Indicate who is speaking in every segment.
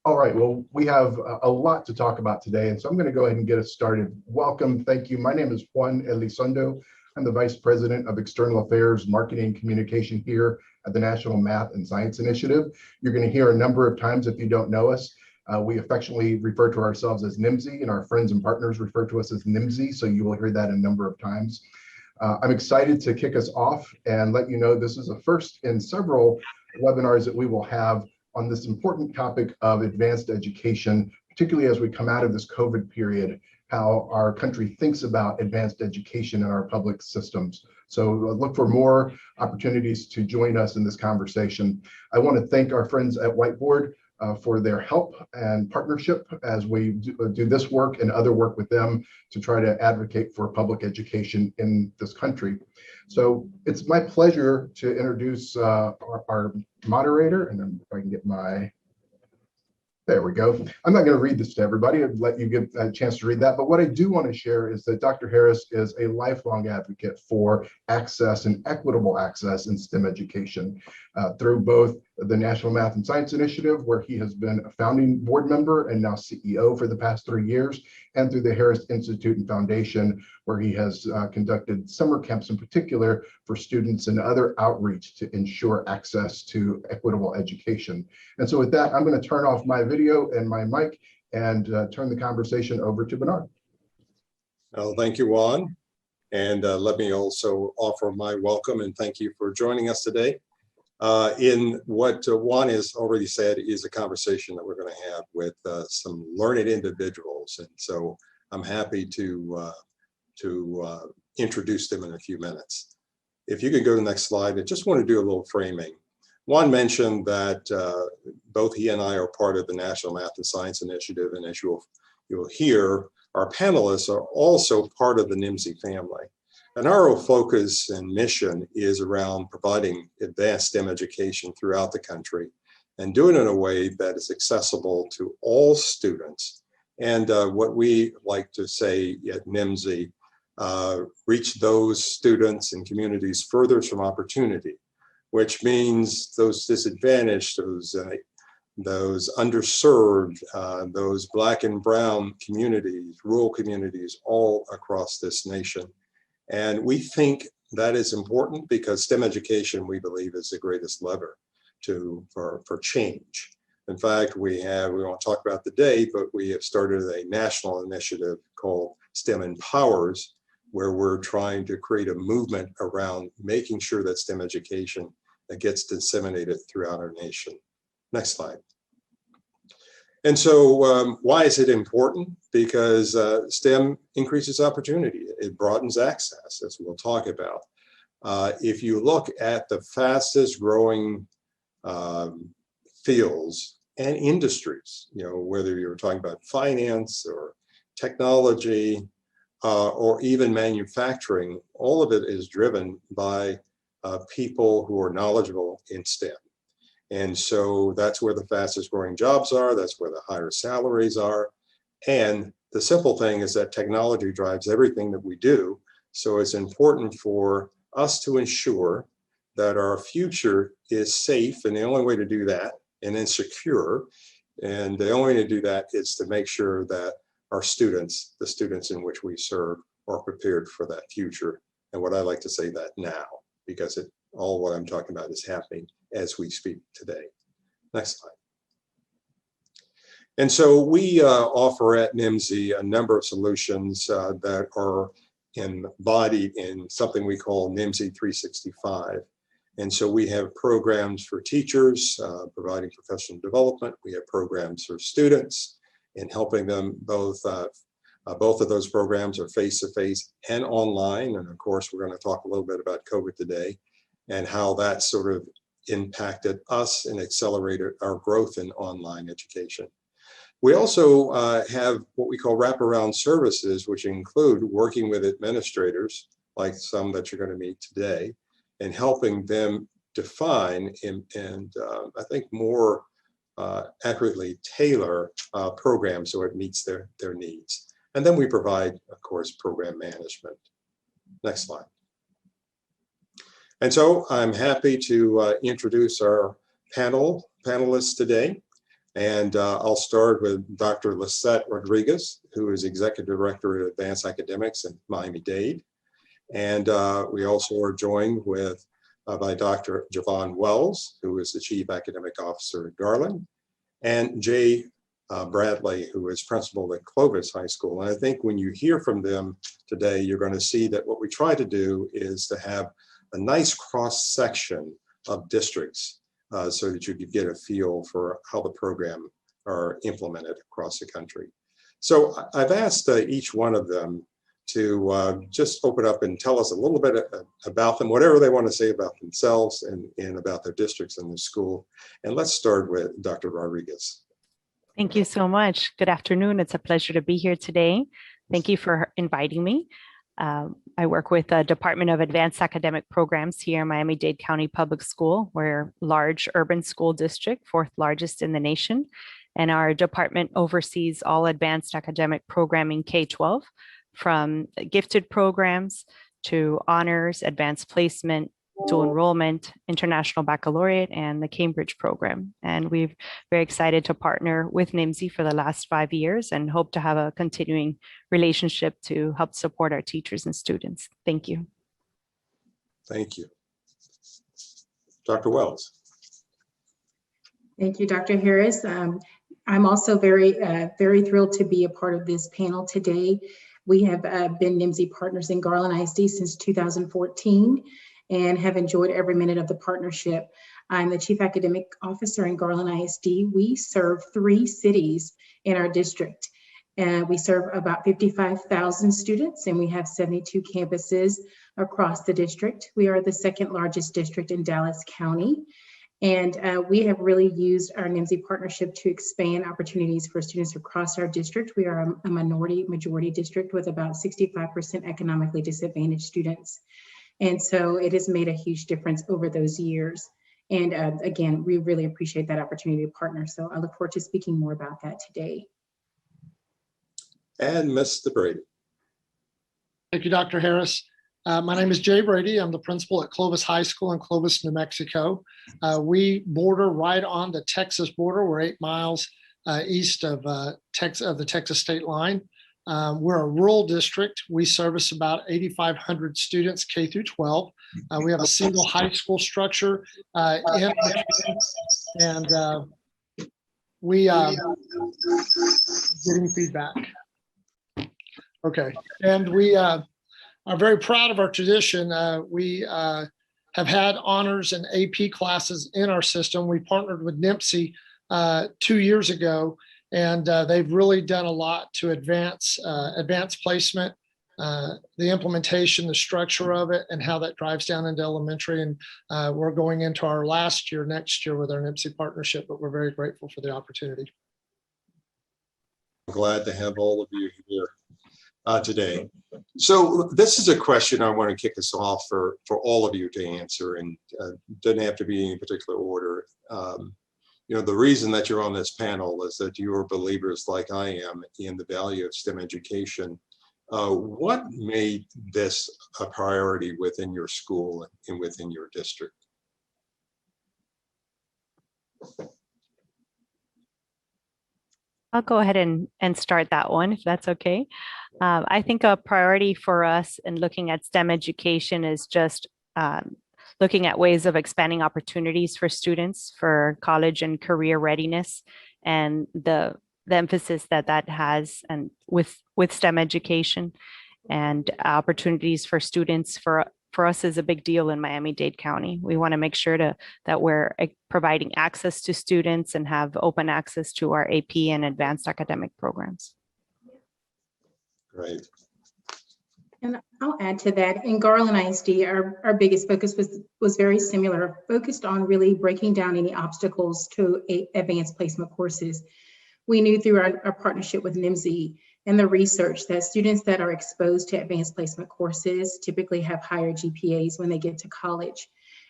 Speaker 1: All right, well, we have a lot to talk about today, and so I'm going to go ahead and get us started. Welcome, thank you. My name is Juan Elizondo. I'm the Vice President of External Affairs, Marketing, and Communication here at the National Math and Science Initiative. You're going to hear a number of times, if you don't know us, we affectionately refer to ourselves as NMSI, and our friends and partners refer to us as NMSI, so you will hear that a number of times. I'm excited to kick us off and let you know this is a first in several webinars that we will have on this important topic of advanced education, particularly as we come out of this COVID period, how our country thinks about advanced education in our public systems. So look for more opportunities to join us in this conversation. I want to thank our friends at Whiteboard for their help and partnership as we do this work and other work with them to try to advocate for public education in this country. So it's my pleasure to introduce our moderator, and then if I can get there we go. I'm not going to read this to everybody. I'd let you get a chance to read that. But what I do want to share is that Dr. Harris is a lifelong advocate for access and equitable access in STEM education through both the National Math and Science Initiative, where he has been a founding board member and now CEO for the past 3 years, and through the Harris Institute and Foundation, where he has conducted summer camps in particular for students and other outreach to ensure access to equitable education. And so with that, I'm going to turn off my video and my mic and turn the conversation over to Bernard.
Speaker 2: Well, thank you, Juan. And let me also offer my welcome and thank you for joining us today. In what Juan has already said is a conversation that we're going to have with some learned individuals. And so I'm happy to introduce them in a few minutes. If you could go to the next slide, I just want to do a little framing. Juan mentioned that both he and I are part of the National Math and Science Initiative, and as you'll hear, our panelists are also part of the NMSI family. And our focus and mission is around providing advanced STEM education throughout the country and doing it in a way that is accessible to all students. And what we like to say at NMSI, reach those students and communities furthest from opportunity, which means those disadvantaged, those underserved, those Black and brown communities, rural communities all across this nation. And we think that is important because STEM education, we believe, is the greatest lever for change. In fact, we won't talk about the day, but we have started a national initiative called STEM Empowers, where we're trying to create a movement around making sure that STEM education gets disseminated throughout our nation. Next slide. And so why is it important? Because STEM increases opportunity. It broadens access, as we'll talk about. If you look at the fastest growing fields and industries, whether you're talking about finance or technology or even manufacturing, all of it is driven by people who are knowledgeable in STEM. And so that's where the fastest growing jobs are, that's where the higher salaries are. And the simple thing is that technology drives everything that we do. So it's important for us to ensure that our future is safe. And the only way to do that, and then secure, and the only way to do that is to make sure that our students, the students in which we serve, are prepared for that future. And what I like to say that now, because all what I'm talking about is happening as we speak today. Next slide. And so we offer at NMSI a number of solutions that are embodied in something we call NMSI 365. And so we have programs for teachers, providing professional development. We have programs for students and helping them both of those programs are face-to-face and online. And of course, we're going to talk a little bit about COVID today and how that sort of impacted us and accelerated our growth in online education. We also have what we call wraparound services, which include working with administrators, like some that you're going to meet today, and helping them define and I think more accurately tailor programs so it meets their needs. And then we provide, of course, program management. Next slide. And so I'm happy to introduce our panelists today. And I'll start with Dr. Lisette Rodriguez, who is Executive Director at Advanced Academics in Miami-Dade. And we also are joined with by Dr. Jovan Wells, who is the Chief Academic Officer at Garland, and Jay Brady, who is Principal at Clovis High School. And I think when you hear from them today, you're going to see that what we try to do is to have a nice cross-section of districts so that you could get a feel for how the program are implemented across the country. So I've asked each one of them to just open up and tell us a little bit about them, whatever they want to say about themselves and about their districts and their school. And let's start with Dr. Rodriguez.
Speaker 3: Thank you so much. Good afternoon. It's a pleasure to be here today. Thank you for inviting me. I work with the Department of Advanced Academic Programs here in Miami-Dade County Public School. We're a large urban school district, 4th largest in the nation. And our department oversees all advanced academic programming K-12, from gifted programs to honors, advanced placement, dual enrollment, international baccalaureate, and the Cambridge program. And we're very excited to partner with NMSI for the last 5 years and hope to have a continuing relationship to help support our teachers and students. Thank you.
Speaker 2: Thank you. Dr. Wells.
Speaker 4: Thank you, Dr. Harris. I'm also very thrilled to be a part of this panel today. We have been NMSI partners in Garland ISD since 2014 and have enjoyed every minute of the partnership. I'm the Chief Academic Officer in Garland ISD. We serve 3 cities in our district. We serve about 55,000 students, and we have 72 campuses across the district. We are the 2nd largest district in Dallas County. And we have really used our NMSI partnership to expand opportunities for students across our district. We are a majority district with about 65% economically disadvantaged students. And so it has made a huge difference over those years. And again, we really appreciate that opportunity to partner. So I look forward to speaking more about that today.
Speaker 2: And Mr. Brady.
Speaker 5: Thank you, Dr. Harris. My name is Jay Brady. I'm the principal at Clovis High School in Clovis, New Mexico. We border right on the Texas border. We're 8 miles east of the Texas state line. We're a rural district. We service about 8,500 students K through 12. We have a single high school structure and we getting feedback. Okay, and we are very proud of our tradition. We have had honors and AP classes in our system. We partnered with NMSI 2 years ago, and they've really done a lot to advance placement, the implementation, the structure of it, and how that drives down into elementary. And we're going into our last year next year with our NMSI partnership, but we're very grateful for the opportunity.
Speaker 2: I'm glad to have all of you here today. So this is a question I want to kick us off for all of you to answer, and doesn't have to be in any particular order. You know, the reason that you're on this panel is that you are believers like I am in the value of STEM education. What made this a priority within your school and within your district?
Speaker 3: I'll go ahead and start that one, if that's okay. I think a priority for us in looking at STEM education is just looking at ways of expanding opportunities for students for college and career readiness, and the emphasis that has and with STEM education and opportunities for students for us is a big deal in Miami-Dade County. We want to make sure that we're providing access to students and have open access to our AP and advanced academic programs.
Speaker 2: Right.
Speaker 4: And I'll add to that. In Garland ISD, our biggest focus was very similar, focused on really breaking down any obstacles to advanced placement courses. We knew through our partnership with NMSI and the research that students that are exposed to advanced placement courses typically have higher GPAs when they get to college.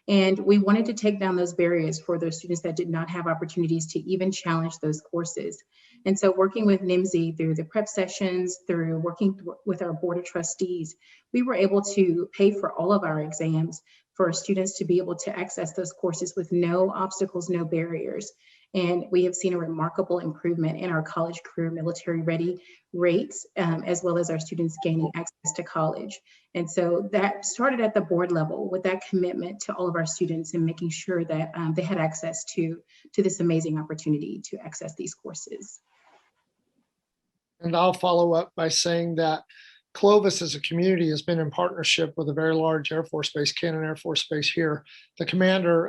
Speaker 4: And we wanted to take down those barriers for those students that did not have opportunities to even challenge those courses. And so working with NMSI through the prep sessions, through working with our board of trustees, we were able to pay for all of our exams for students to be able to access those courses with no obstacles, no barriers. And we have seen a remarkable improvement in our college career military ready rates, as well as our students gaining access to college. And so that started at the board level with that commitment to all of our students and making sure that they had access to this amazing opportunity to access these courses.
Speaker 5: And I'll follow up by saying that Clovis as a community has been in partnership with a very large Air Force base, Cannon Air Force Base here. The commander,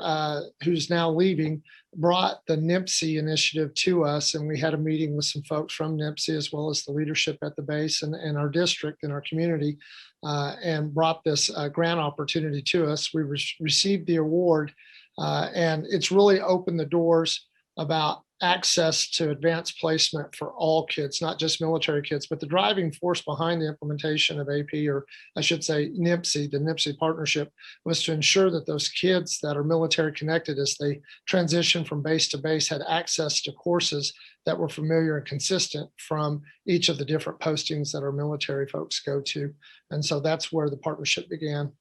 Speaker 5: who's now leaving, brought the NMSI initiative to us, and we had a meeting with some folks from NMSI as well as the leadership at the base and our district and our community, and brought this grant opportunity to us. We received the award, and it's really opened the doors about access to advanced placement for all kids, not just military kids. But the driving force behind the implementation of AP, or I should say NMSI, the NMSI partnership, was to ensure that those kids that are military connected as they transition from base to base had access to courses that were familiar and consistent from each of the different postings that our military folks go to. And so that's where the partnership began.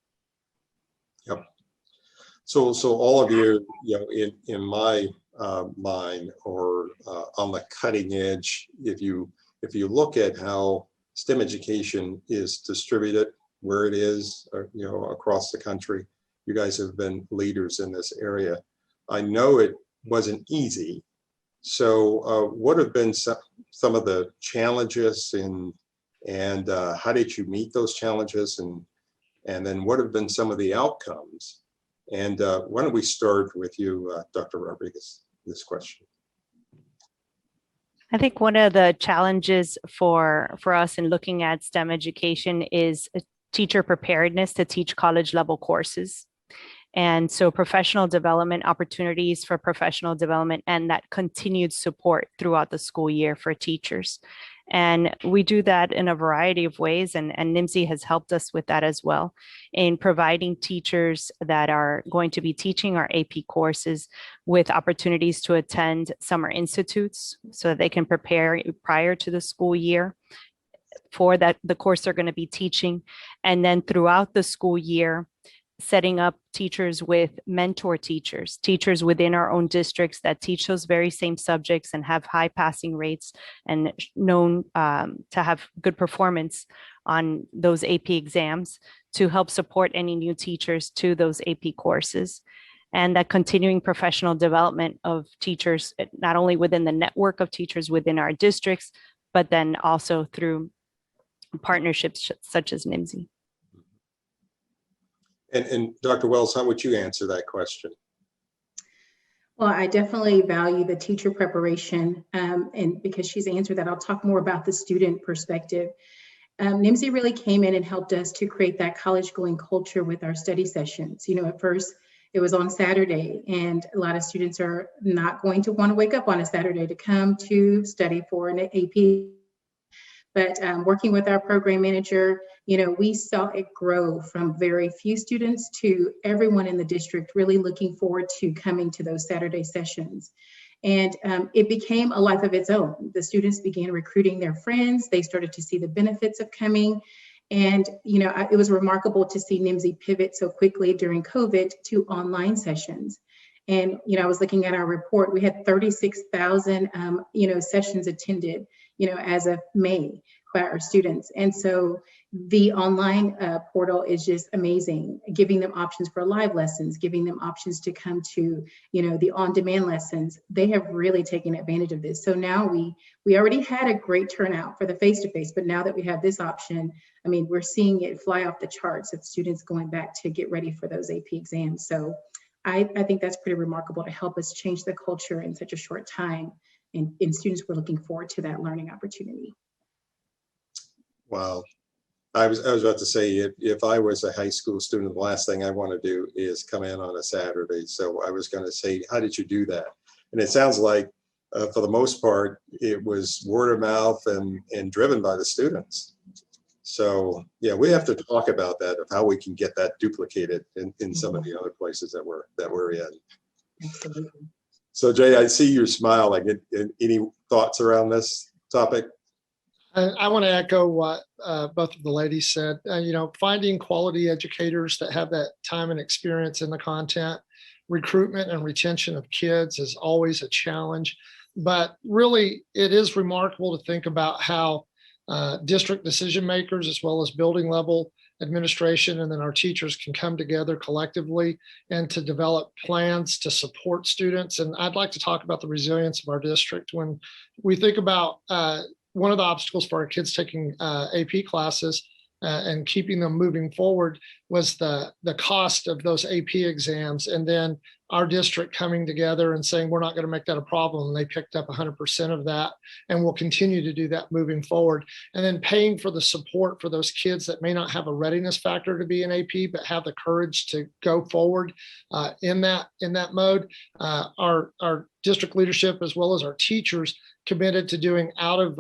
Speaker 2: Yep. So all of you, in my mind, or on the cutting edge, if you look at how STEM education is distributed, where it is, across the country, you guys have been leaders in this area. I know it wasn't easy. So what have been some of the challenges, and how did you meet those challenges, and then what have been some of the outcomes? And why don't we start with you, Dr. Rodriguez, this question.
Speaker 3: I think one of the challenges for us in looking at STEM education is teacher preparedness to teach college level courses. And so professional development opportunities for professional development and that continued support throughout the school year for teachers. And we do that in a variety of ways, and NMSI has helped us with that as well, in providing teachers that are going to be teaching our AP courses with opportunities to attend summer institutes so that they can prepare prior to the school year for the course they're going to be teaching. And then throughout the school year, setting up teachers with mentor teachers within our own districts that teach those very same subjects and have high passing rates and known to have good performance on those AP exams to help support any new teachers to those AP courses. And that continuing professional development of teachers, not only within the network of teachers within our districts, but then also through partnerships such as NMSI.
Speaker 2: And Dr. Wells, how would you answer that question?
Speaker 4: Well, I definitely value the teacher preparation, and because she's answered that, I'll talk more about the student perspective. NMSI really came in and helped us to create that college going culture with our study sessions. At first it was on Saturday, and a lot of students are not going to want to wake up on a Saturday to come to study for an AP. But working with our program manager, we saw it grow from very few students to everyone in the district really looking forward to coming to those Saturday sessions. And it became a life of its own. The students began recruiting their friends. They started to see the benefits of coming. And, it was remarkable to see NMSI pivot so quickly during COVID to online sessions. And, I was looking at our report, we had 36,000, sessions attended, as of May by our students. And so the online portal is just amazing, giving them options for live lessons, giving them options to come to, the on-demand lessons. They have really taken advantage of this. So now we already had a great turnout for the face-to-face, but now that we have this option, we're seeing it fly off the charts of students going back to get ready for those AP exams. So I think that's pretty remarkable to help us change the culture in such a short time. And students were looking forward to that learning opportunity.
Speaker 2: Wow. I was about to say, if I was a high school student, the last thing I want to do is come in on a Saturday. So I was going to say, how did you do that? And it sounds like, for the most part, it was word of mouth and driven by the students. So yeah, we have to talk about that, of how we can get that duplicated in some of the other places that we're in.
Speaker 4: Absolutely.
Speaker 2: So Jay, I see your smile. Like, any thoughts around this topic?
Speaker 5: I want to echo what both of the ladies said. Finding quality educators that have that time and experience in the content recruitment and retention of kids is always a challenge. But really, it is remarkable to think about how district decision makers, as well as building level administration, and then our teachers can come together collectively and to develop plans to support students. And I'd like to talk about the resilience of our district. When we think about one of the obstacles for our kids taking AP classes and keeping them moving forward was the cost of those AP exams. And then our district coming together and saying, we're not going to make that a problem. And they picked up 100% of that and will continue to do that moving forward. And then paying for the support for those kids that may not have a readiness factor to be in AP, but have the courage to go forward in that mode. Our district leadership, as well as our teachers, committed to doing out of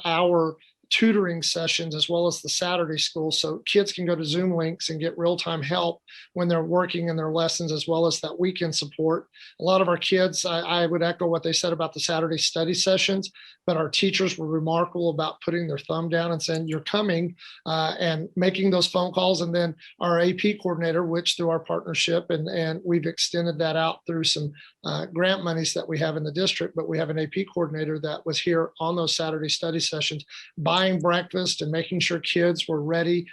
Speaker 5: our tutoring sessions, as well as the Saturday school, so kids can go to Zoom links and get real-time help when they're working in their lessons, as well as that weekend support. A lot of our kids, I would echo what they said about the Saturday study sessions, but our teachers were remarkable about putting their thumb down and saying, you're coming, and making those phone calls. And then our AP coordinator, which through our partnership, and we've extended that out through some grant monies that we have in the district, but we have an AP coordinator that was here on those Saturday study sessions, buying breakfast and making sure kids were ready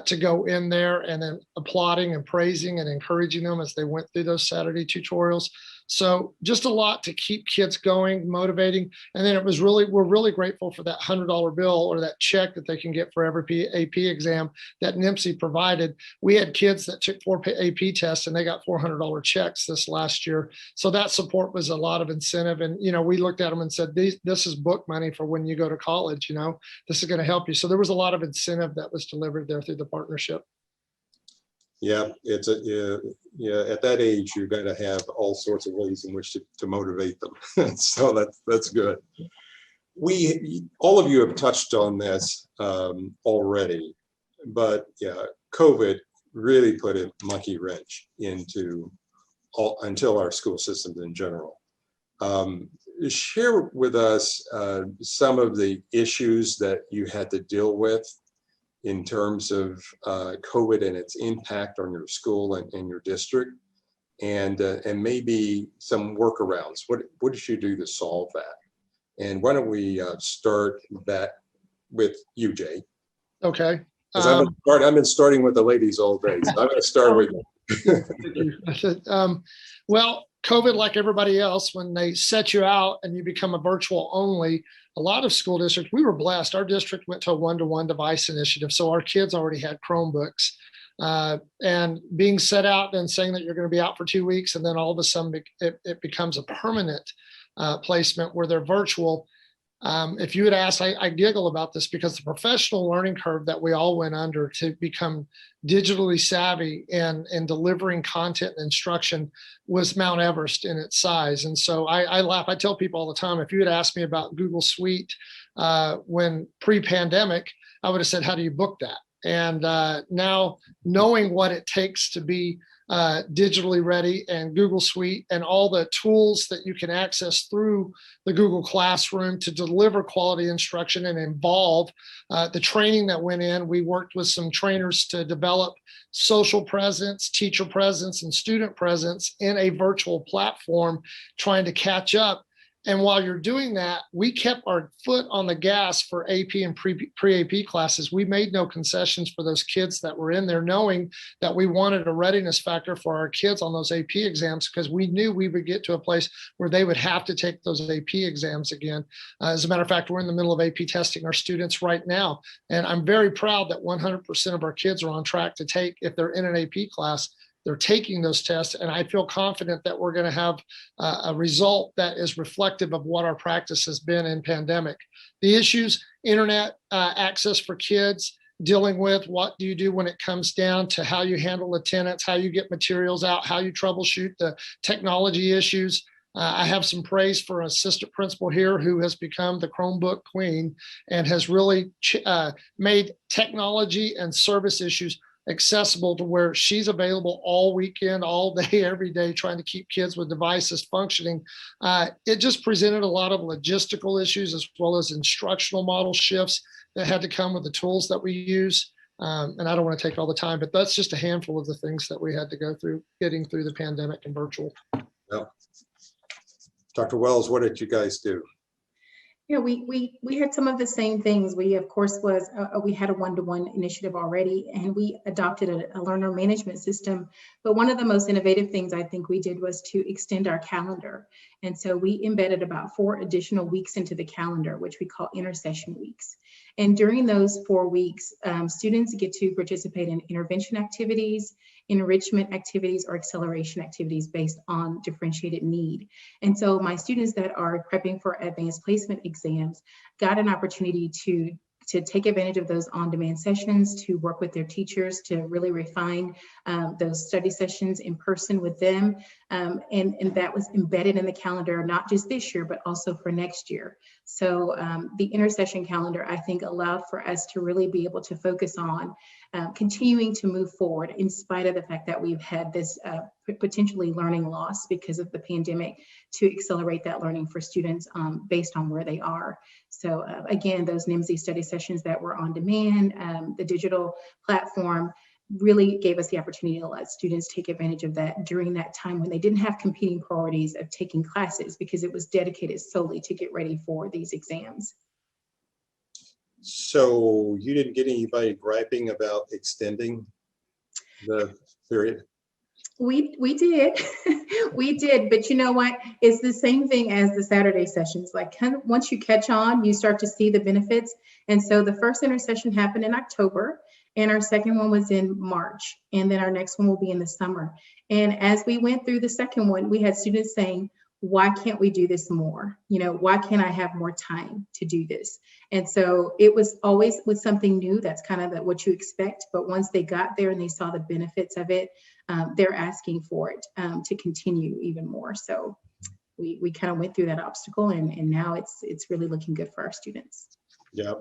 Speaker 5: to go in there, and then applauding and praising and encouraging them as they went through those Saturday tutorials. So just a lot to keep kids going, motivating. And then we're really grateful for that $100 bill or that check that they can get for every AP exam that NMSI provided. We had kids that took 4 AP tests and they got $400 checks this last year. So that support was a lot of incentive. And, we looked at them and said, this is book money for when you go to college, this is going to help you. So there was a lot of incentive that was delivered there through the partnership.
Speaker 2: Yeah, it's at that age, you've got to have all sorts of ways in which to motivate them. So that's good. All of you have touched on this already, but yeah, COVID really put a monkey wrench into our school systems in general. Share with us some of the issues that you had to deal with in terms of COVID and its impact on your school and your district, and maybe some workarounds. What did you do to solve that? And why don't we start that with you, Jay?
Speaker 5: Okay.
Speaker 2: Because I've been starting with the ladies all day, so I'm going to start with
Speaker 5: you. Well, COVID, like everybody else, when they set you out and you become a virtual only, a lot of school districts, we were blessed. Our district went to a one-to-one device initiative. So our kids already had Chromebooks, and being set out and saying that you're going to be out for 2 weeks, and then all of a sudden it becomes a permanent placement where they're virtual. If you had asked, I giggle about this because the professional learning curve that we all went under to become digitally savvy and delivering content and instruction was Mount Everest in its size. And so I laugh. I tell people all the time, if you had asked me about Google Suite when pre-pandemic, I would have said, how do you book that? And now knowing what it takes to be digitally ready, and Google Suite and all the tools that you can access through the Google Classroom to deliver quality instruction and involve the training that went in. We worked with some trainers to develop social presence, teacher presence, and student presence in a virtual platform, trying to catch up. And while you're doing that, we kept our foot on the gas for AP and pre-AP classes. We made no concessions for those kids that were in there, knowing that we wanted a readiness factor for our kids on those AP exams, because we knew we would get to a place where they would have to take those AP exams again. As a matter of fact, we're in the middle of AP testing our students right now. And I'm very proud that 100% of our kids are on track to take, if they're in an AP class, they're taking those tests, and I feel confident that we're going to have a result that is reflective of what our practice has been in pandemic. The issues, internet access for kids, dealing with what do you do when it comes down to how you handle attendance, how you get materials out, how you troubleshoot the technology issues. I have some praise for an assistant principal here who has become the Chromebook queen and has really made technology and service issues accessible to where she's available all weekend, all day, every day, trying to keep kids with devices functioning. It just presented a lot of logistical issues as well as instructional model shifts that had to come with the tools that we use. And I don't want to take all the time, but that's just a handful of the things that we had to go through getting through the pandemic and virtual.
Speaker 2: Well, Dr. Wells, what did you guys do?
Speaker 4: Yeah, we had some of the same things. We, of course, we had a one-to-one initiative already, and we adopted a learner management system. But one of the most innovative things I think we did was to extend our calendar. And so we embedded about 4 additional weeks into the calendar, which we call intersession weeks. And during those 4 weeks, students get to participate in intervention activities, enrichment activities, or acceleration activities based on differentiated need. And so my students that are prepping for advanced placement exams got an opportunity to take advantage of those on-demand sessions, to work with their teachers, to really refine those study sessions in person with them. And that was embedded in the calendar, not just this year, but also for next year. So the intersession calendar, I think, allowed for us to really be able to focus on continuing to move forward in spite of the fact that we've had this potentially learning loss because of the pandemic, to accelerate that learning for students based on where they are. So again, those NMSI study sessions that were on demand, the digital platform really gave us the opportunity to let students take advantage of that during that time when they didn't have competing priorities of taking classes, because it was dedicated solely to get ready for these exams.
Speaker 2: So you didn't get anybody griping about extending the period?
Speaker 4: We did, we did, but you know what? It's the same thing as the Saturday sessions. Like, kind of once you catch on, you start to see the benefits. And so the first intersession happened in October, and our second one was in March, and then our next one will be in the summer. And as we went through the second one, we had students saying, why can't we do this more? You know, why can't I have more time to do this? And so it was always with something new. That's kind of what you expect. But once they got there and they saw the benefits of it, they're asking for it to continue even more. So we kind of went through that obstacle, and now it's really looking good for our students.
Speaker 2: Yeah.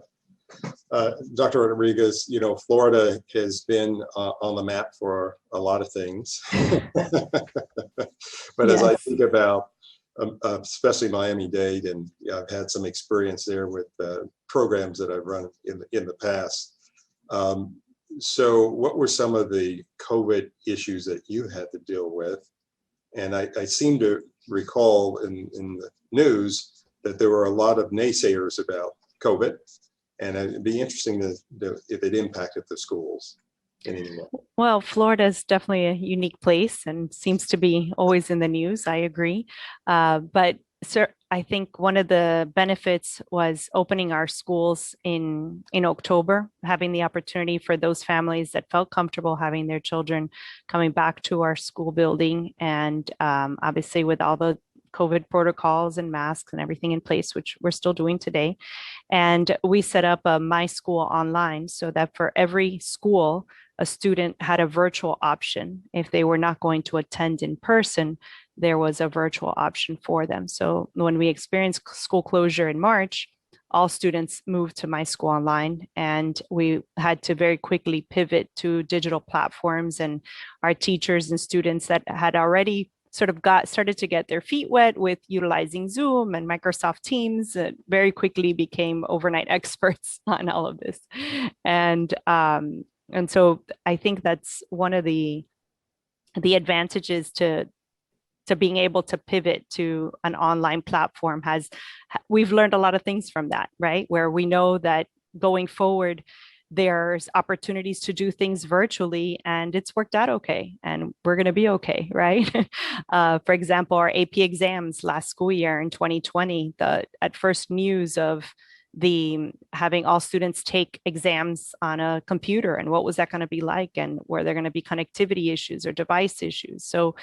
Speaker 2: Dr. Rodriguez, you know, Florida has been on the map for a lot of things. But yes, as I think about especially Miami-Dade, and I've had some experience there with programs that I've run in the past. So what were some of the COVID issues that you had to deal with? And I seem to recall in the news that there were a lot of naysayers about COVID, and it'd be interesting if it impacted the schools in any way.
Speaker 3: Well, Florida is definitely a unique place and seems to be always in the news. I agree. But sir, I think one of the benefits was opening our schools in October, having the opportunity for those families that felt comfortable having their children coming back to our school building. And obviously with all the COVID protocols and masks and everything in place, which we're still doing today. And we set up a My School Online so that for every school, a student had a virtual option. If they were not going to attend in person, there was a virtual option for them. So when we experienced school closure in March, all students moved to My School Online, and we had to very quickly pivot to digital platforms. And our teachers and students that had already sort of started to get their feet wet with utilizing Zoom and Microsoft Teams, very quickly became overnight experts on all of this. And so I think that's one of the advantages to being able to pivot to an online platform. We've learned a lot of things from that, right? Where we know that going forward, there's opportunities to do things virtually, and it's worked out okay, and we're going to be okay, right? For example, our AP exams last school year in 2020, at first news of having all students take exams on a computer, and what was that going to be like, and were there going to be connectivity issues or device issues? So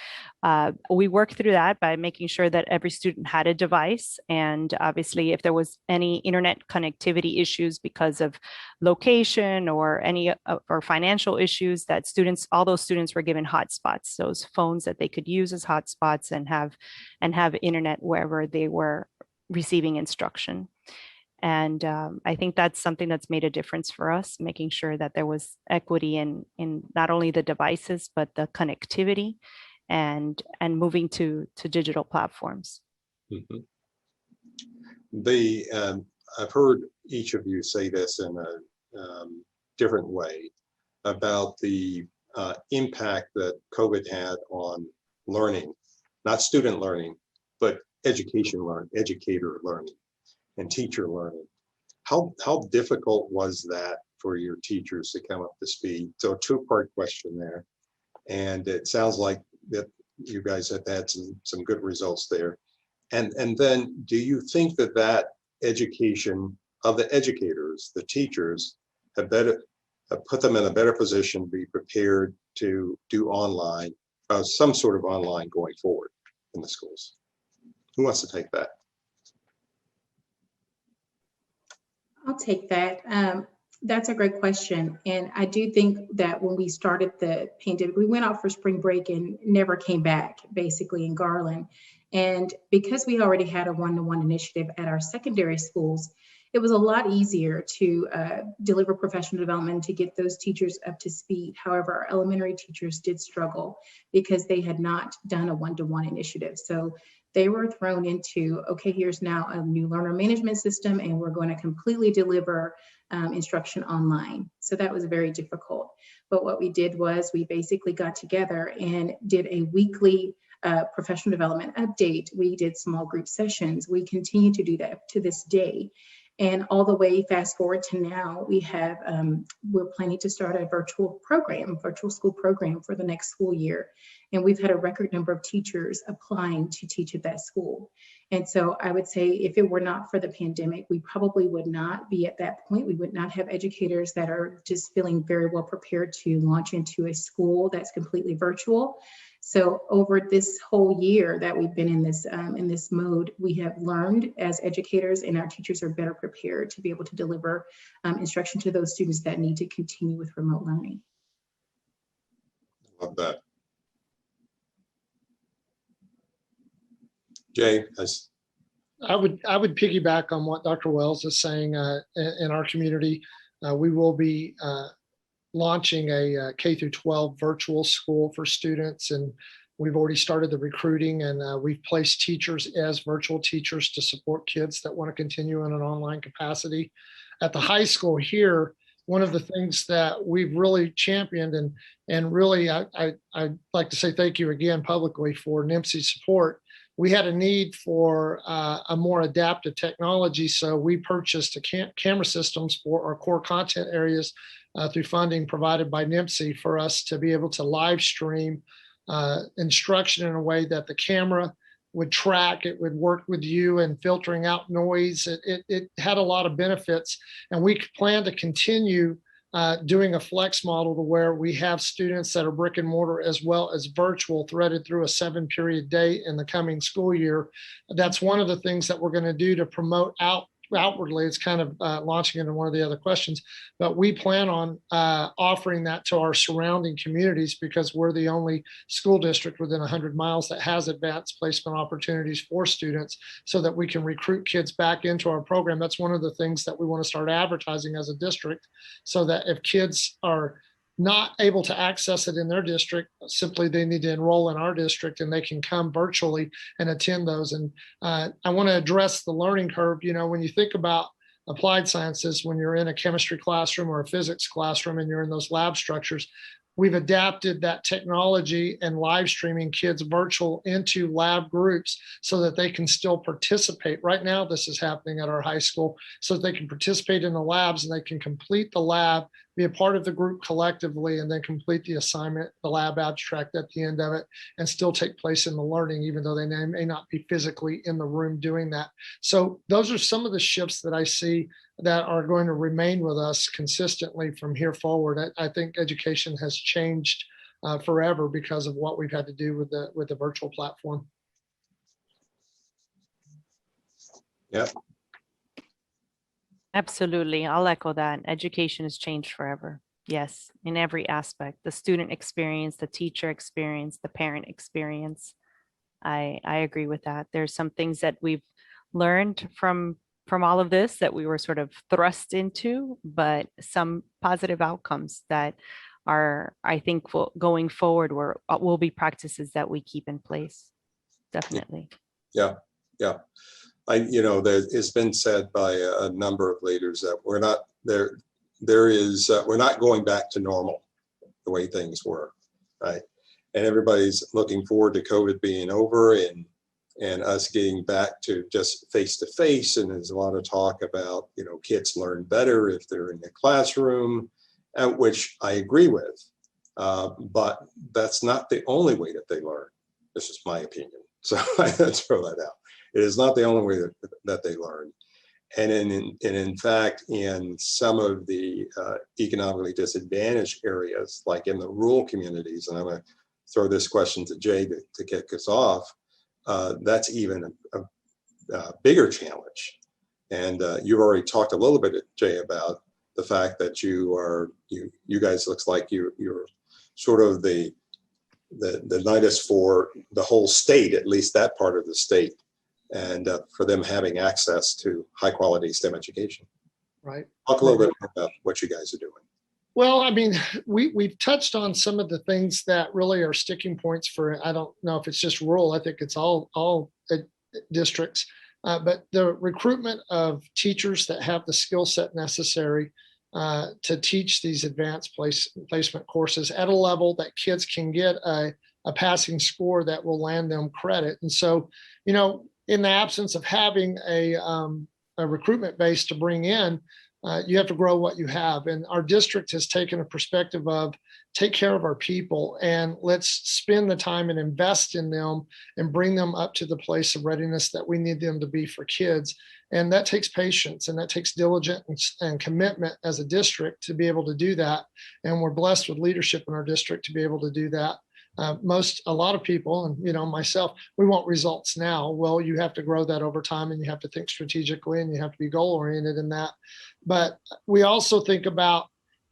Speaker 3: we worked through that by making sure that every student had a device, and obviously if there was any internet connectivity issues because of location or any or financial issues, that all those students were given hotspots, those phones that they could use as hotspots and have internet wherever they were receiving instruction. And I think that's something that's made a difference for us, making sure that there was equity in not only the devices, but the connectivity and moving to digital platforms.
Speaker 2: Mm-hmm. I've heard each of you say this in a different way, about the impact that COVID had on learning, not student learning, but educator learning and teacher learning. How difficult was that for your teachers to come up to speed? So a two-part question there. And it sounds like that you guys have had some good results there. And then do you think that education of the educators, the teachers, have put them in a better position to be prepared to do online, some sort of online going forward in the schools? Who wants to take that?
Speaker 4: I'll take that. That's a great question. And I do think that when we started the pandemic, we went out for spring break and never came back, basically, in Garland. And because we already had a one-to-one initiative at our secondary schools, it was a lot easier to deliver professional development, to get those teachers up to speed. However, our elementary teachers did struggle because they had not done a one-to-one initiative. So they were thrown into, okay, here's now a new learner management system, and we're going to completely deliver instruction online. So that was very difficult. But what we did was we basically got together and did a weekly professional development update. We did small group sessions. We continue to do that to this day. And all the way fast forward to now, we have, we're planning to start a virtual school program for the next school year. And we've had a record number of teachers applying to teach at that school. And so I would say if it were not for the pandemic, we probably would not be at that point. We would not have educators that are just feeling very well prepared to launch into a school that's completely virtual. So over this whole year that we've been in this mode, we have learned as educators, and our teachers are better prepared to be able to deliver instruction to those students that need to continue with remote learning.
Speaker 2: Love that. Jay,
Speaker 5: I would piggyback on what Dr. Wells is saying. In our community, we will be launching a K through 12 virtual school for students, and we've already started the recruiting, and we've placed teachers as virtual teachers to support kids that want to continue in an online capacity. At the high school here, one of the things that we've really championed, and really I'd like to say thank you again publicly for NMSI's support. We had a need for a more adaptive technology, so we purchased camera systems for our core content areas through funding provided by NMSI for us to be able to live stream instruction in a way that the camera would track, it would work with you and filtering out noise. It had a lot of benefits, and we plan to continue doing a flex model to where we have students that are brick and mortar as well as virtual threaded through a 7-period day in the coming school year. That's one of the things that we're going to do to promote outwardly. It's kind of launching into one of the other questions, but we plan on offering that to our surrounding communities because we're the only school district within 100 miles that has advanced placement opportunities for students so that we can recruit kids back into our program. That's one of the things that we want to start advertising as a district, so that if kids are not able to access it in their district, simply they need to enroll in our district and they can come virtually and attend those. And I want to address the learning curve. You know, when you think about applied sciences, when you're in a chemistry classroom or a physics classroom and you're in those lab structures, we've adapted that technology and live streaming kids virtual into lab groups so that they can still participate. Right now, this is happening at our high school so that they can participate in the labs and they can complete the lab, be a part of the group collectively, and then complete the assignment, the lab abstract at the end of it, and still take place in the learning, even though they may not be physically in the room doing that. So those are some of the shifts that I see that are going to remain with us consistently from here forward. I think education has changed forever because of what we've had to do with the virtual platform.
Speaker 2: Yeah.
Speaker 3: Absolutely. I'll echo that. Education has changed forever. Yes, in every aspect, the student experience, the teacher experience, the parent experience. I agree with that. There's some things that we've learned from all of this that we were sort of thrust into, but some positive outcomes that are, I think, going forward will be practices that we keep in place. Definitely.
Speaker 2: Yeah. It's been said by a number of leaders that we're not going back to normal. the way things were, right? And everybody's looking forward to COVID being over and us getting back to just face to face. And there's a lot of talk about, kids learn better if they're in the classroom, which I agree with. But that's not the only way that they learn. This is my opinion. So I throw that out. It is not the only way that they learn. And in fact, in some of the economically disadvantaged areas, like in the rural communities, and I'm going to throw this question to Jay to kick us off, that's even a bigger challenge. And you've already talked a little bit, Jay, about the fact that you guys looks like you're sort of the nidus for the whole state, at least that part of the state, and for them having access to high quality STEM education.
Speaker 5: Right.
Speaker 2: Talk a little bit about what you guys are doing.
Speaker 5: Well, I mean, we've touched on some of the things that really are sticking points for, I don't know if it's just rural, I think it's all districts, but the recruitment of teachers that have the skill set necessary to teach these advanced placement courses at a level that kids can get a passing score that will land them credit. And so, in the absence of having a recruitment base to bring in, you have to grow what you have. And our district has taken a perspective of take care of our people and let's spend the time and invest in them and bring them up to the place of readiness that we need them to be for kids. And that takes patience and that takes diligence and commitment as a district to be able to do that. And we're blessed with leadership in our district to be able to do that. A lot of people, and myself, we want results now. Well, you have to grow that over time and you have to think strategically and you have to be goal oriented in that. But we also think about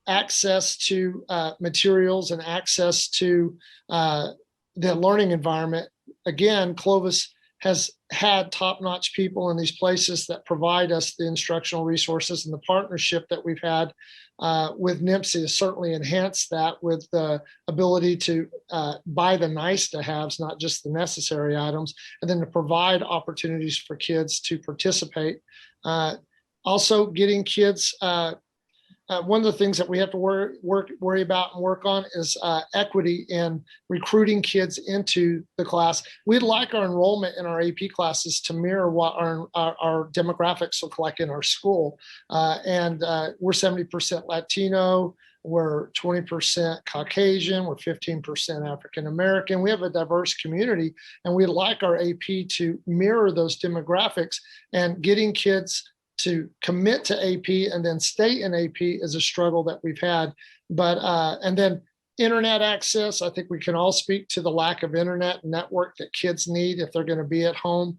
Speaker 5: access to materials and access to the learning environment. Again, Clovis has had top-notch people in these places that provide us the instructional resources, and the partnership that we've had with NMSI has certainly enhanced that with the ability to buy the nice to haves, not just the necessary items, and then to provide opportunities for kids to participate. Also getting kids, one of the things that we have to worry about and work on is equity in recruiting kids into the class. We'd like our enrollment in our AP classes to mirror what our demographics look like in our school. And we're 70% Latino, we're 20% Caucasian, we're 15% African American. We have a diverse community, and we'd like our AP to mirror those demographics. And getting kids to commit to AP and then stay in AP is a struggle that we've had. But and then internet access, I think we can all speak to the lack of internet network that kids need if they're going to be at home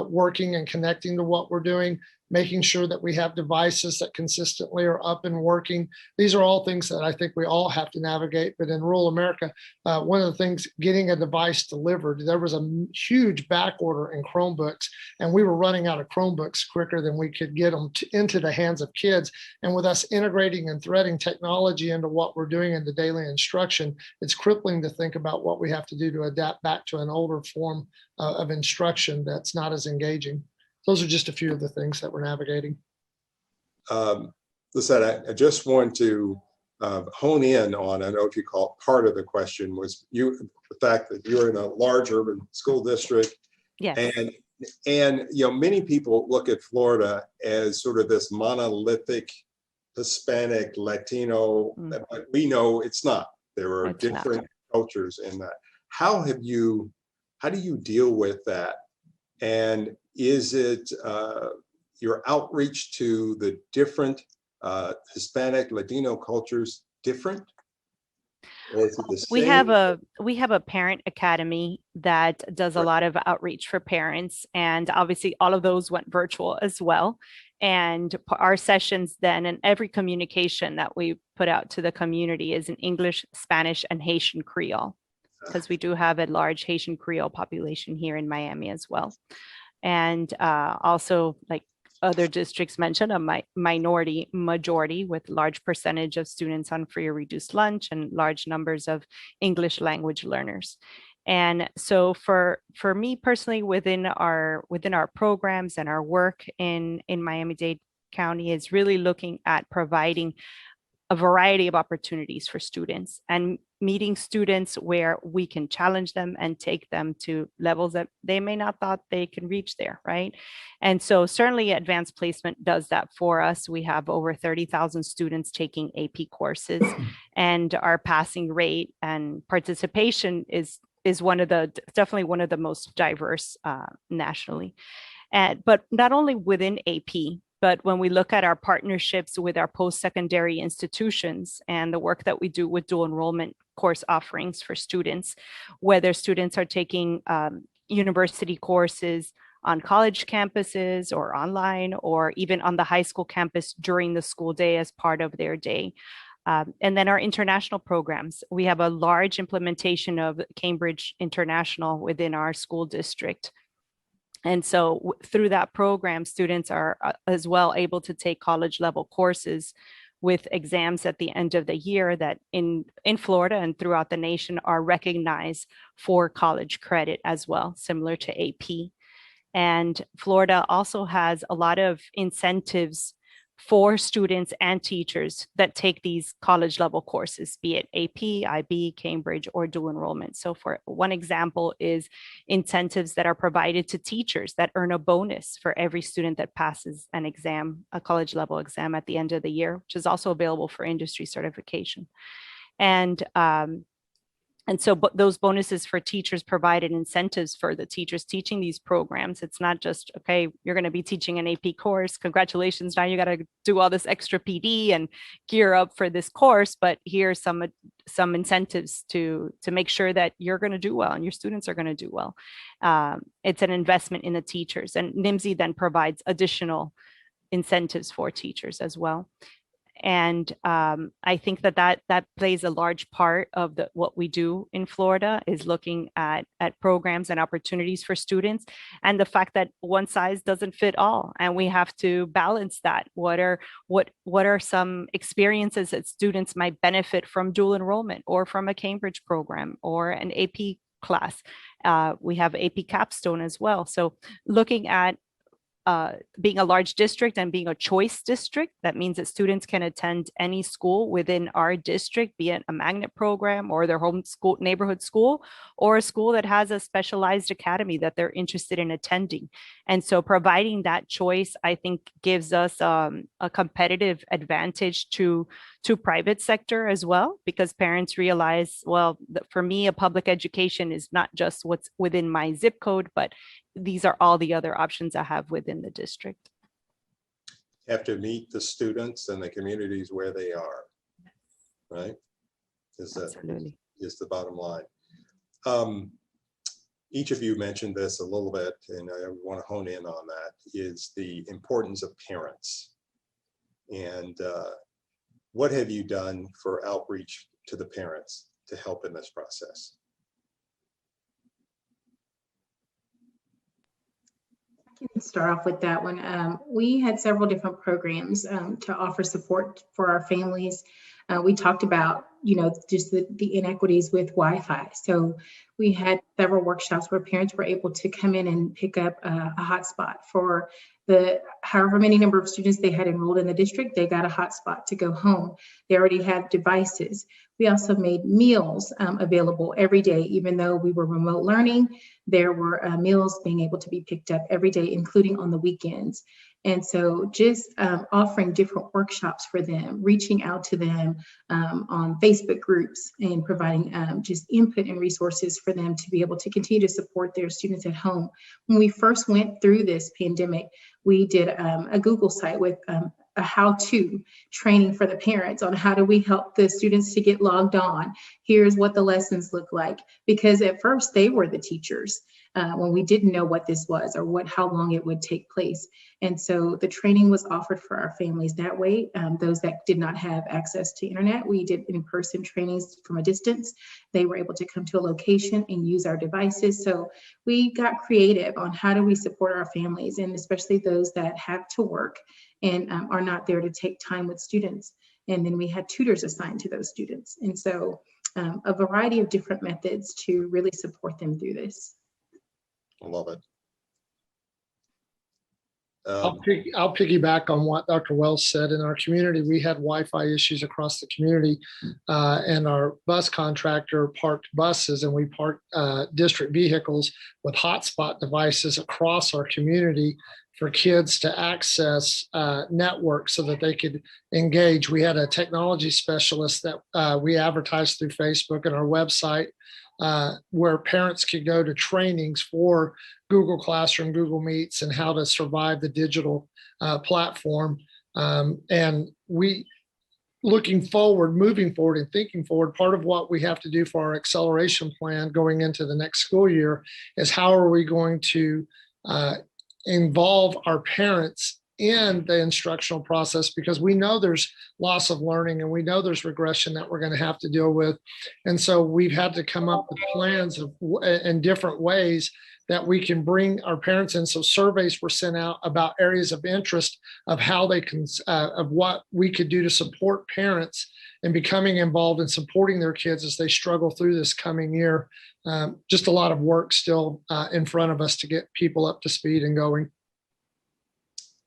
Speaker 5: working and connecting to what we're doing, making sure that we have devices that consistently are up and working. These are all things that I think we all have to navigate. But in rural America, one of the things, getting a device delivered, there was a huge back order in Chromebooks, and we were running out of Chromebooks quicker than we could get them into the hands of kids. And with us integrating and threading technology into what we're doing in the daily instruction, it's crippling to think about what we have to do to adapt back to an older form of instruction that's not as engaging. Those are just a few of the things that we're navigating.
Speaker 2: Lisette, I just want to hone in on, I don't know if you call it part of the question, was the fact that you're in a large urban school district.
Speaker 3: Yes.
Speaker 2: And many people look at Florida as sort of this monolithic Hispanic, Latino, but we know it's not. There are different cultures in that. How do you deal with that? And is it your outreach to the different Hispanic, Latino cultures different? Or is it the same?
Speaker 3: We have a parent academy that does a lot of outreach for parents, and obviously all of those went virtual as well. And our sessions then, and every communication that we put out to the community is in English, Spanish, and Haitian Creole, because we do have a large Haitian Creole population here in Miami as well. And also, like other districts mentioned, a minority majority with large percentage of students on free or reduced lunch and large numbers of English language learners. And so for me personally, within our programs and our work in Miami-Dade County is really looking at providing a variety of opportunities for students and meeting students where we can challenge them and take them to levels that they may not thought they can reach there, right? And so certainly advanced placement does that for us. We have over 30,000 students taking AP courses, and our passing rate and participation is definitely one of the most diverse nationally. But not only within AP, but when we look at our partnerships with our post-secondary institutions and the work that we do with dual enrollment course offerings for students, whether students are taking university courses on college campuses or online, or even on the high school campus during the school day as part of their day. And then our international programs. We have a large implementation of Cambridge International within our school district. And so through that program, students are as well able to take college level courses with exams at the end of the year that in Florida and throughout the nation are recognized for college credit as well, similar to AP. And Florida also has a lot of incentives for students and teachers that take these college level courses, be it AP, IB, Cambridge, or dual enrollment. So for one example is incentives that are provided to teachers that earn a bonus for every student that passes an exam, a college level exam at the end of the year, which is also available for industry certification. And so those bonuses for teachers provided incentives for the teachers teaching these programs. It's not just, okay, you're going to be teaching an AP course. Congratulations. Now you got to do all this extra PD and gear up for this course. But here's some incentives to make sure that you're going to do well and your students are going to do well. It's an investment in the teachers. And NMSI then provides additional incentives for teachers as well. And I think that plays a large part of what we do in Florida is looking at programs and opportunities for students, and the fact that one size doesn't fit all, and we have to balance that. What are some experiences that students might benefit from dual enrollment or from a Cambridge program or an AP class? We have AP capstone as well. So looking at being a large district and being a choice district, that means that students can attend any school within our district, be it a magnet program or their home school, neighborhood school, or a school that has a specialized academy that they're interested in attending. And so providing that choice, I think, gives us a competitive advantage to private sector as well, because parents realize, well, for me, a public education is not just what's within my zip code, but these are all the other options I have within the district.
Speaker 2: Have to meet the students and the communities where they are, right?
Speaker 3: Absolutely.
Speaker 2: Is the bottom line. Each of you mentioned this a little bit, and I want to hone in on that, is the importance of parents. And what have you done for outreach to the parents to help in this process?
Speaker 4: I can start off with that one. We had several different programs to offer support for our families. We talked about, just the inequities with Wi-Fi. So we had several workshops where parents were able to come in and pick up a hotspot for the however many number of students they had enrolled in the district. They got a hotspot to go home. They already had devices. We also made meals available every day, even though we were remote learning. There were meals being able to be picked up every day, including on the weekends. And so just offering different workshops for them, reaching out to them on Facebook groups and providing just input and resources for them to be able to continue to support their students at home. When we first went through this pandemic, we did a Google site with a how-to training for the parents on how do we help the students to get logged on. Here's what the lessons look like, because at first they were the teachers when we didn't know what this was or how long it would take place. And so the training was offered for our families that way. Those that did not have access to internet, we did in-person trainings from a distance. They were able to come to a location and use our devices. So we got creative on how do we support our families, and especially those that have to work and are not there to take time with students. And then we had tutors assigned to those students. And so a variety of different methods to really support them through this.
Speaker 2: I love it.
Speaker 5: I'll piggyback on what Dr. Wells said. In our community, we had Wi-Fi issues across the community, and our bus contractor parked buses, and we parked district vehicles with hotspot devices across our community for kids to access networks so that they could engage. We had a technology specialist that we advertised through Facebook and our website, where parents could go to trainings for Google Classroom, Google Meets, and how to survive the digital platform. And we, moving forward and thinking forward, part of what we have to do for our acceleration plan going into the next school year is how are we going to involve our parents in the instructional process, because we know there's loss of learning and we know there's regression that we're going to have to deal with. And so we've had to come up with plans in different ways that we can bring our parents in. So surveys were sent out about areas of interest of how they can, of what we could do to support parents in becoming involved in supporting their kids as they struggle through this coming year. Just a lot of work still in front of us to get people up to speed and going.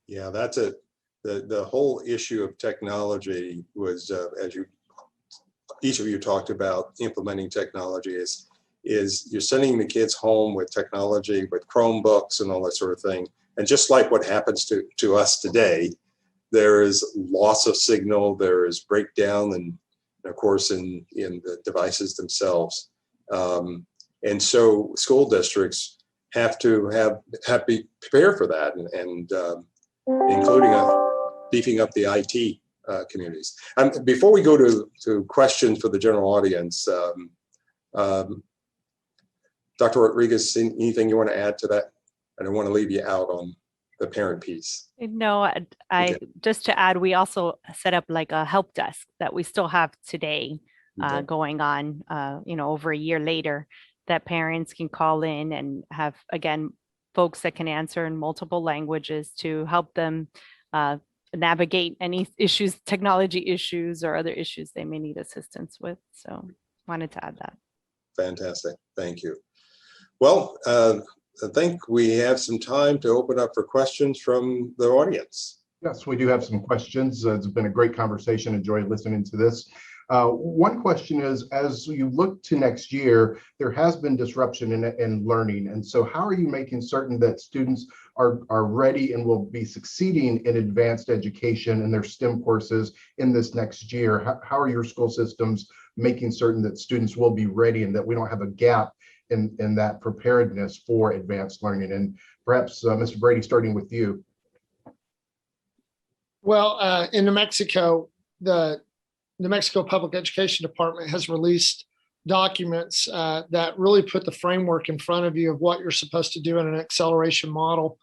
Speaker 2: Yeah, that's it. The whole issue of technology was, as each of you talked about, implementing technology is you're sending the kids home with technology, with Chromebooks and all that sort of thing. And just like what happens to us today, there is loss of signal, there is breakdown, and of course in the devices themselves. And so school districts have to be prepared for that, and including beefing up the IT communities. Before we go to questions for the general audience, Dr. Rodriguez, anything you want to add to that? I don't want to leave you out on the parent piece.
Speaker 3: No, okay. Just to add, we also set up like a help desk that we still have today going on, over a year later, that parents can call in and have, again, folks that can answer in multiple languages to help them navigate any issues, technology issues or other issues they may need assistance with. So wanted to add that.
Speaker 2: Fantastic. Thank you. Well, I think we have some time to open up for questions from the audience.
Speaker 1: Yes, we do have some questions. It's been a great conversation. Enjoyed listening to this. One question is, as you look to next year, there has been disruption in learning. And so how are you making certain that students are ready and will be succeeding in advanced education and their STEM courses in this next year? How are your school systems making certain that students will be ready and that we don't have a gap in that preparedness for advanced learning? And perhaps, Mr. Brady, starting with you.
Speaker 5: Well, in New Mexico, the New Mexico Public Education Department has released documents that really put the framework in front of you of what you're supposed to do in an acceleration model.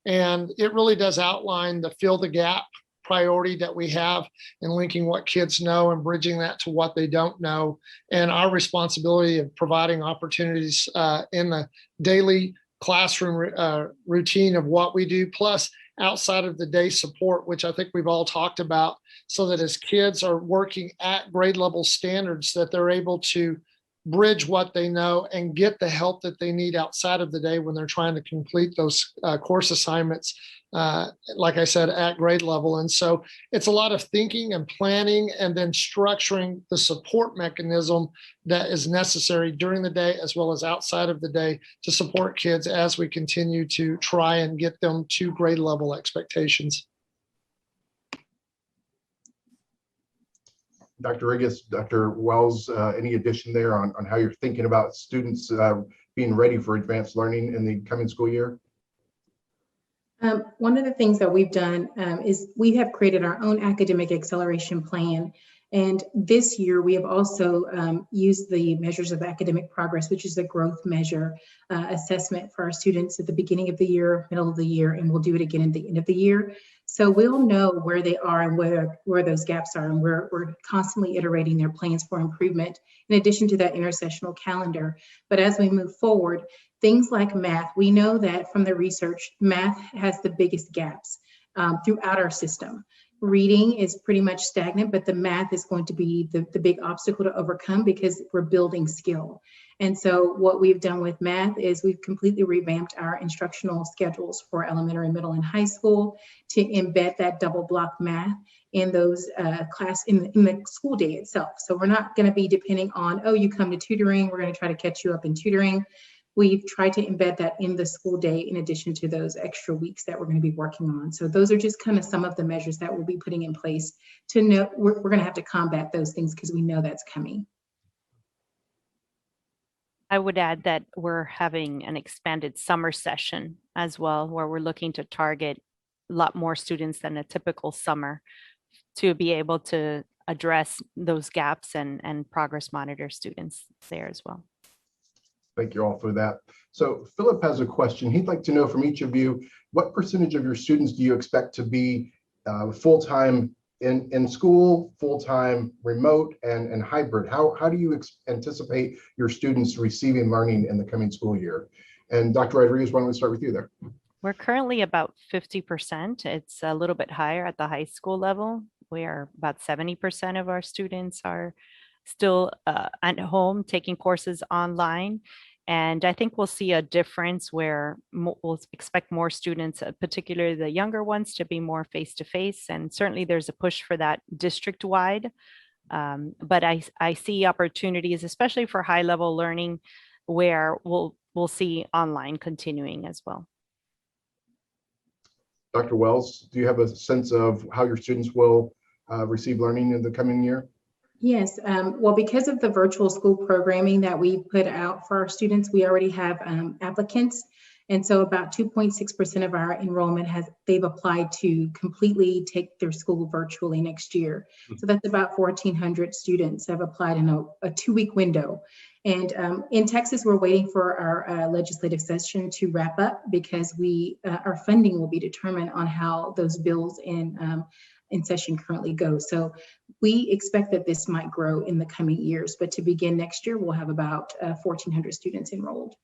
Speaker 5: And it really does outline the fill the gap priority that we have in linking what kids know and bridging that to what they don't know, and our responsibility of providing opportunities in the daily classroom routine of what we do, plus outside of the day support, which I think we've all talked about, so that as kids are working at grade level standards, that they're able to bridge what they know and get the help that they need outside of the day when they're trying to complete those course assignments, like I said, at grade level. And so it's a lot of thinking and planning and then structuring the support mechanism that is necessary during the day as well as outside of the day to support kids as we continue to try and get them to grade level expectations.
Speaker 1: Dr. Rodriguez, Dr. Wells, any addition there on how you're thinking about students being ready for advanced learning in the coming school year?
Speaker 4: One of the things that we've done is we have created our own academic acceleration plan. And this year, we have also used the measures of academic progress, which is a growth measure assessment for our students at the beginning of the year, middle of the year, and we'll do it again at the end of the year. So we'll know where they are and where those gaps are, and we're constantly iterating their plans for improvement, in addition to that intersessional calendar. But as we move forward, things like math, we know that from the research, math has the biggest gaps throughout our system. Reading is pretty much stagnant, but the math is going to be the big obstacle to overcome because we're building skill. And so what we've done with math is we've completely revamped our instructional schedules for elementary, middle, and high school to embed that double block math in those in the school day itself. So we're not going to be depending on, oh, you come to tutoring, we're going to try to catch you up in tutoring. We've tried to embed that in the school day in addition to those extra weeks that we're going to be working on. So those are just kind of some of the measures that we'll be putting in place to know we're going to have to combat those things because we know that's coming.
Speaker 3: I would add that we're having an expanded summer session as well, where we're looking to target a lot more students than a typical summer to be able to address those gaps and progress monitor students there as well.
Speaker 1: Thank you all for that. So Philip has a question. He'd like to know from each of you, what percentage of your students do you expect to be full-time in school, full-time remote, and hybrid? How do you anticipate your students receiving learning in the coming school year? And Dr. Rodriguez, why don't we start with you there?
Speaker 3: We're currently about 50%. It's a little bit higher at the high school level, where about 70% of our students are still at home taking courses online. And I think we'll see a difference where we'll expect more students, particularly the younger ones, to be more face-to-face. And certainly there's a push for that district-wide. But I see opportunities, especially for high-level learning, where we'll see online continuing as well.
Speaker 1: Dr. Wells, do you have a sense of how your students will receive learning in the coming year?
Speaker 4: Yes, well, because of the virtual school programming that we put out for our students, we already have applicants. And so about 2.6% of our enrollment they've applied to completely take their school virtually next year. So that's about 1,400 students have applied in a 2-week window. And in Texas, we're waiting for our legislative session to wrap up because our funding will be determined on how those bills in session currently go. So we expect that this might grow in the coming years, but to begin next year, we'll have about 1,400 students enrolled,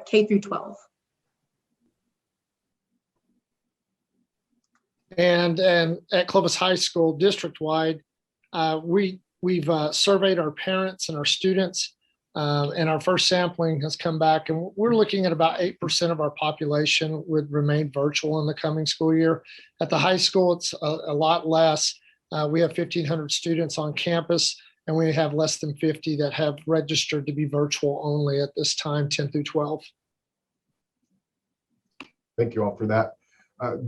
Speaker 4: K through 12.
Speaker 5: And at Clovis High School district-wide, we've surveyed our parents and our students, and our first sampling has come back, and we're looking at about 8% of our population would remain virtual in the coming school year. At the high school, it's a lot less. We have 1,500 students on campus, and we have less than 50 that have registered to be virtual only at this time, 10 through 12.
Speaker 1: Thank you all for that.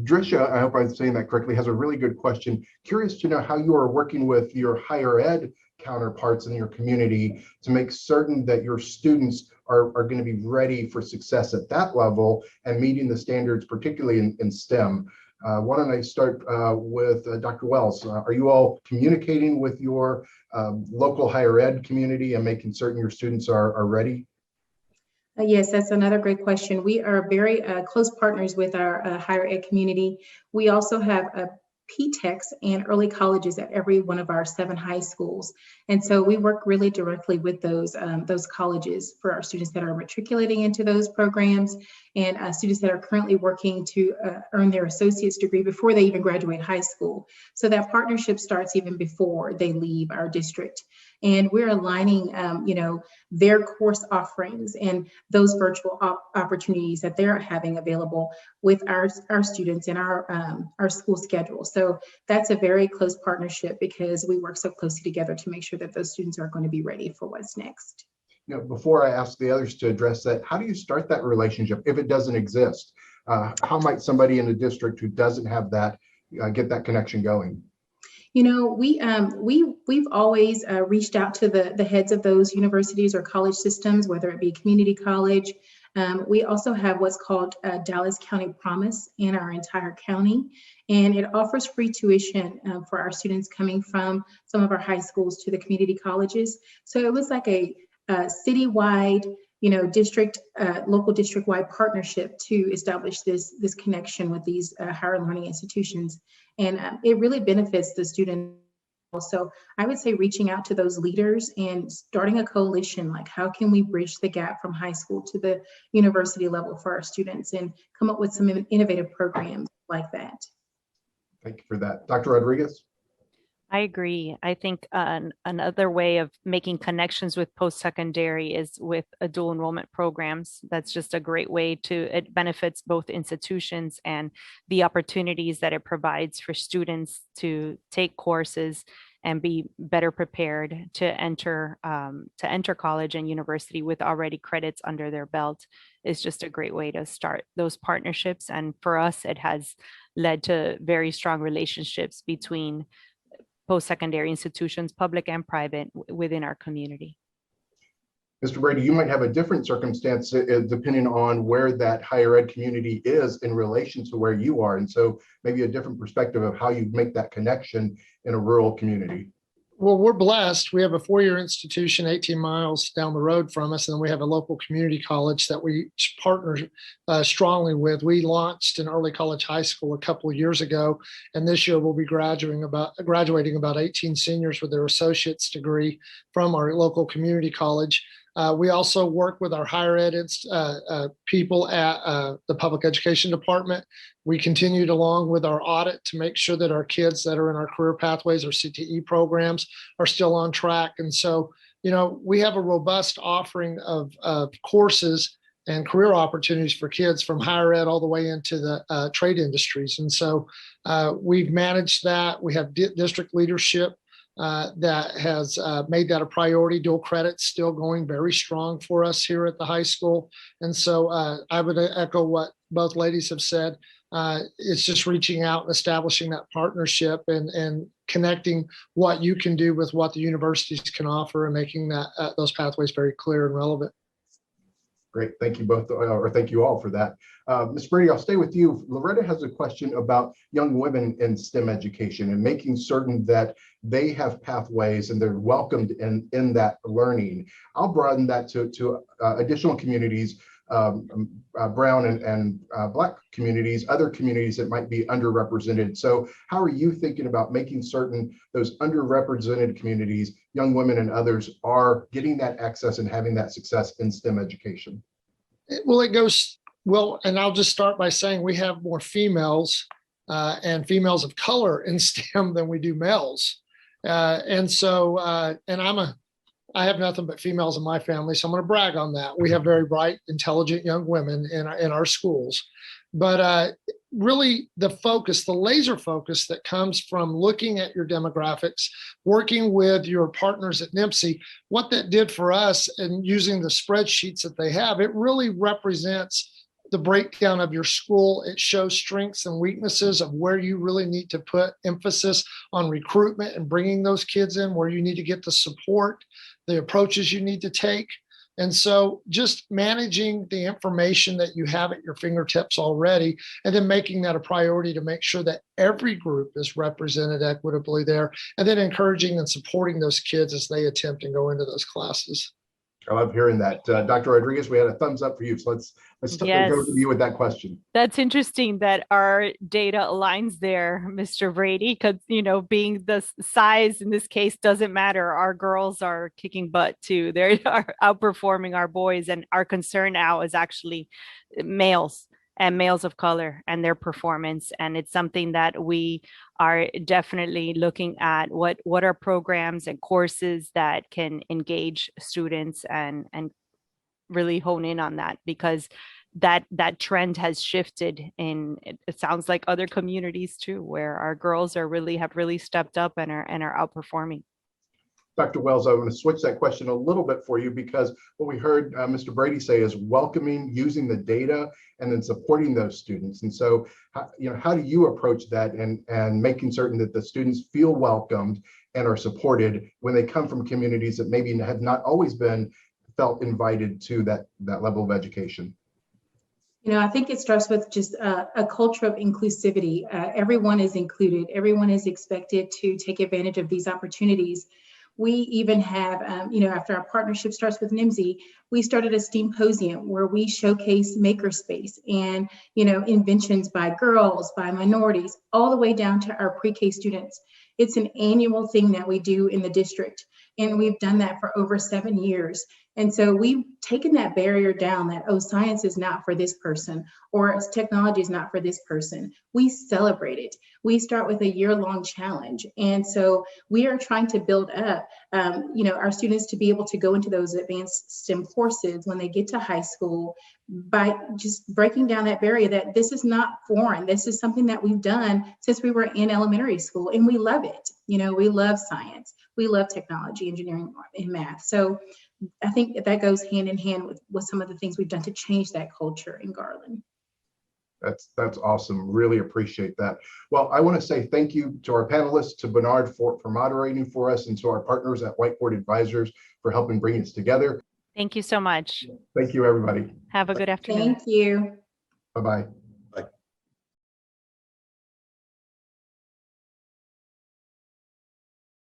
Speaker 1: Drisha, I hope I'm saying that correctly, has a really good question. Curious to know how you are working with your higher ed counterparts in your community to make certain that your students are going to be ready for success at that level and meeting the standards, particularly in STEM. Why don't I start with Dr. Wells? Are you all communicating with your local higher ed community and making certain your students are ready?
Speaker 4: Yes, that's another great question. We are very close partners with our higher ed community. We also have P-TECs and early colleges at every one of our 7 high schools. And so we work really directly with those colleges for our students that are matriculating into those programs and students that are currently working to earn their associate's degree before they even graduate high school. So that partnership starts even before they leave our district. And we're aligning, their course offerings and those virtual opportunities that they're having available with our students and our school schedule. So that's a very close partnership because we work so closely together to make sure that those students are going to be ready for what's next.
Speaker 1: Before I ask the others to address that, how do you start that relationship if it doesn't exist? How might somebody in a district who doesn't have that get that connection going?
Speaker 4: We've always reached out to the heads of those universities or college systems, whether it be community college. We also have what's called Dallas County Promise in our entire county, and it offers free tuition for our students coming from some of our high schools to the community colleges. So it was like a citywide, local district-wide partnership to establish this connection with these higher learning institutions. And it really benefits the student. So I would say reaching out to those leaders and starting a coalition, like how can we bridge the gap from high school to the university level for our students and come up with some innovative programs like that.
Speaker 1: Thank you for that. Dr. Rodriguez?
Speaker 3: I agree. I think another way of making connections with post-secondary is with a dual enrollment programs. That's just a great way it benefits both institutions and the opportunities that it provides for students to take courses and be better prepared to enter college and university with already credits under their belt is just a great way to start those partnerships. And for us, it has led to very strong relationships between post-secondary institutions, public and private, within our community.
Speaker 1: Mr. Brady, you might have a different circumstance depending on where that higher ed community is in relation to where you are. And so maybe a different perspective of how you make that connection in a rural community.
Speaker 5: Well, we're blessed. We have a 4-year institution 18 miles down the road from us, and then we have a local community college that we partner strongly with. We launched an early college high school a couple of years ago, and this year we'll be graduating about 18 seniors with their associate's degree from our local community college. We also work with our higher ed people at the public education department. We continued along with our audit to make sure that our kids that are in our career pathways or CTE programs are still on track. And so, we have a robust offering of courses and career opportunities for kids from higher ed all the way into the trade industries. And so we've managed that. We have district leadership that has made that a priority. Dual credit's still going very strong for us here at the high school. And so I would echo what both ladies have said. It's just reaching out and establishing that partnership and connecting what you can do with what the universities can offer and making that those pathways very clear and relevant.
Speaker 1: Great. Thank you both, or thank you all for that. Ms. Brady, I'll stay with you. Loretta has a question about young women in STEM education and making certain that they have pathways and they're welcomed in that learning. I'll broaden that to additional communities, brown and Black communities, other communities that might be underrepresented. So how are you thinking about making certain those underrepresented communities, young women and others, are getting that access and having that success in STEM education?
Speaker 5: Well, it goes well, and I'll just start by saying we have more females and females of color in STEM than we do males. And so I have nothing but females in my family, so I'm going to brag on that. We have very bright, intelligent young women in our schools. But really the laser focus that comes from looking at your demographics, working with your partners at NMSI, what that did for us and using the spreadsheets that they have, it really represents the breakdown of your school. It shows strengths and weaknesses of where you really need to put emphasis on recruitment and bringing those kids in, where you need to get the support, the approaches you need to take. And so just managing the information that you have at your fingertips already, and then making that a priority to make sure that every group is represented equitably there, and then encouraging and supporting those kids as they attempt and go into those classes.
Speaker 1: I love hearing that. Dr. Rodriguez, we had a thumbs up for you. So let's
Speaker 3: Yes.
Speaker 1: go to you with that question.
Speaker 3: That's interesting that our data aligns there, Mr. Brady, because, being the size in this case doesn't matter. Our girls are kicking butt too. They are outperforming our boys, and our concern now is actually males and males of color and their performance. And it's something that we are definitely looking at. What are programs and courses that can engage students and really hone in on that, because that trend has shifted in, it sounds like, other communities too, where our girls have really stepped up and are outperforming.
Speaker 1: Dr. Wells, I want to switch that question a little bit for you, because what we heard Mr. Brady say is welcoming, using the data, and then supporting those students. And so, how do you approach that and making certain that the students feel welcomed and are supported when they come from communities that maybe have not always felt invited to that level of education?
Speaker 4: I think it starts with just a culture of inclusivity. Everyone is included. Everyone is expected to take advantage of these opportunities. We even have, after our partnership starts with NMSI, we started a STEAMposium where we showcase makerspace and, inventions by girls, by minorities, all the way down to our pre-K students. It's an annual thing that we do in the district, and we've done that for over 7 years. And so we've taken that barrier down that, oh, science is not for this person, or technology is not for this person. We celebrate it. We start with a year-long challenge. And so we are trying to build up, our students to be able to go into those advanced STEM courses when they get to high school, by just breaking down that barrier that this is not foreign. This is something that we've done since we were in elementary school, and we love it. We love science. We love technology, engineering, and math. So I think that goes hand in hand with some of the things we've done to change that culture in Garland.
Speaker 1: That's awesome. Really appreciate that. Well, I want to say thank you to our panelists, to Bernard for moderating for us, and to our partners at Whiteboard Advisors for helping bring us together.
Speaker 3: Thank you so much.
Speaker 1: Thank you, everybody.
Speaker 3: Have a good afternoon.
Speaker 4: Thank you.
Speaker 1: Bye-bye.